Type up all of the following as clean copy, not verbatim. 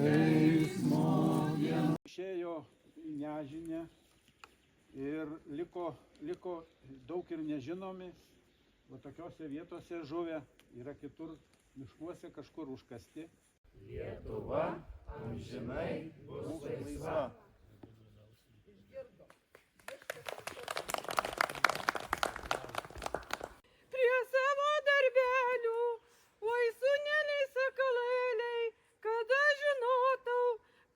teismo. Išėjo į nežinę ir liko daug ir nežinomi, o tokiose vietose žuvę, yra kitur miškuose kažkur užkasti. Lietuva amžinai bus laisva. Prie savo darbelių, oi sūneliai sakalėliai, kada žinotau,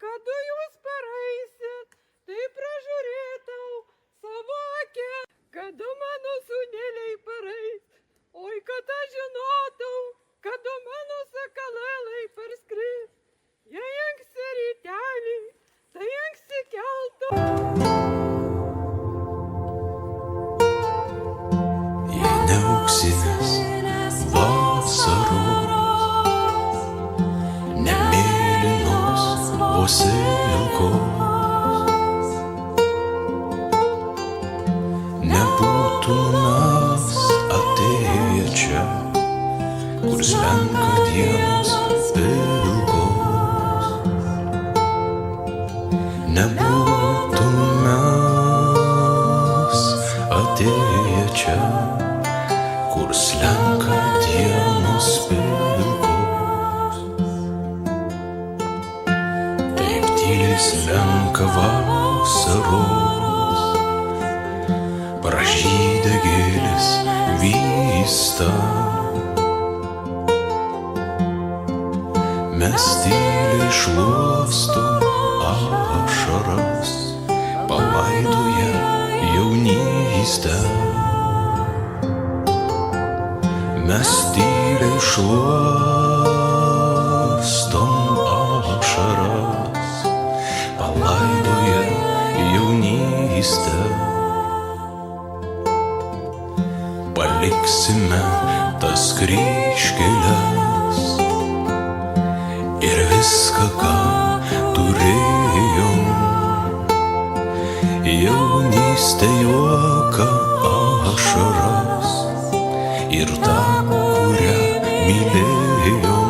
kad jūs paraisit, tai pražiūrėtau savo akė, kada mano sūneliai parais, oi kad aš žinotau, kada mano sakalėliai parskris, jei anksti rytelį, tai anksti keltau. Neauksinės vasaros, ne mėlynos vos ilgos, nebūtų mes atėję čia, kur slenka dienos ilgos, nebūtų mes atėję čia, kur slenka dienos pilkos. Taip tyliai slenka vasaros, pražydę gėlės vysta. Mes tyliai šluostom ašaras, palaidoję jaunystę. Mes tyliai šluostom ašaras, palaidoję jaunystę. Paliksime tas kryžkeles ir viską, ką turėjom. Jaunystę, juoką, ašaras ir tą, kurią mylėjom.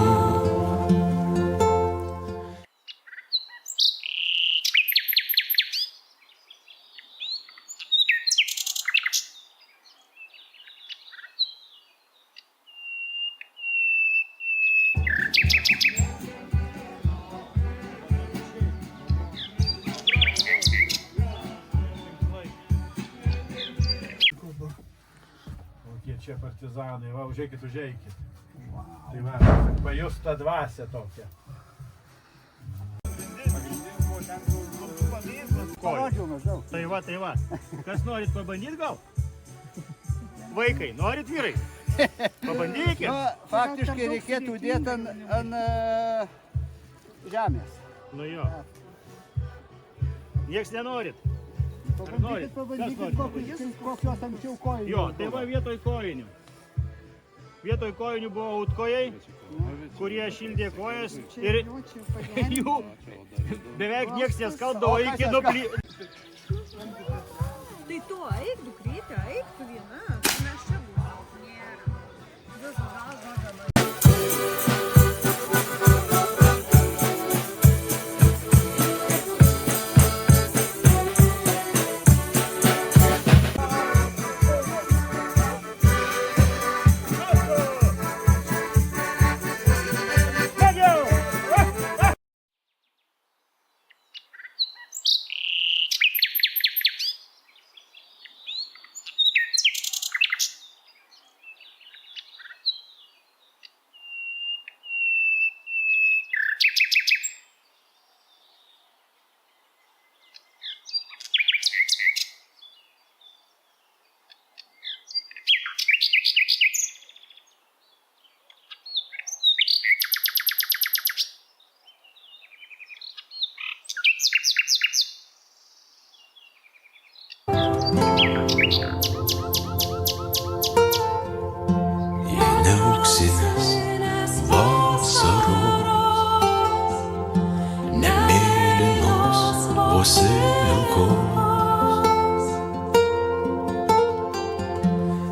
Čia partizanai, va, užeikit. Tai va, pajust tą dvasią tokią. Tai va. Kas norit pabandyti gal? Vaikai, norit vyrai? Pabandykit. Faktiškai reikėtų dėti ant žemės. Nu jo. Nieks nenorit. Pabandykit, kokios anksčiau kojinių. Jo, tai va vietoj kojinių. Vietoj kojinių buvo autkojai, kurie šildė kojas ir jų beveik nieks neskaldavo iki nuply. Tai tu eik, dukrytė, eik tu viena, mes čia būsim. Nėra.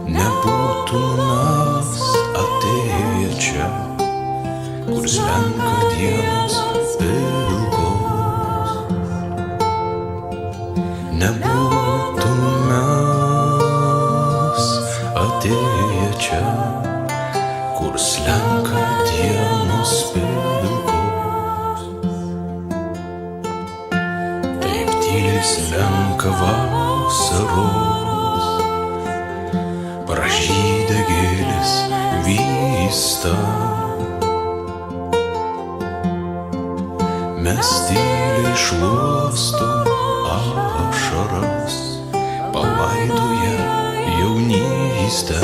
Nebūtų mes atėję čia, kur slenka dienos pilkos. Nebūtume mes atėję čia, kur slenka dienos pilkos. Taip tyliai slenka vasaros, pražydę gėlės vysta. Mes tyliai šluostom ašaras, palaidoję jaunystę.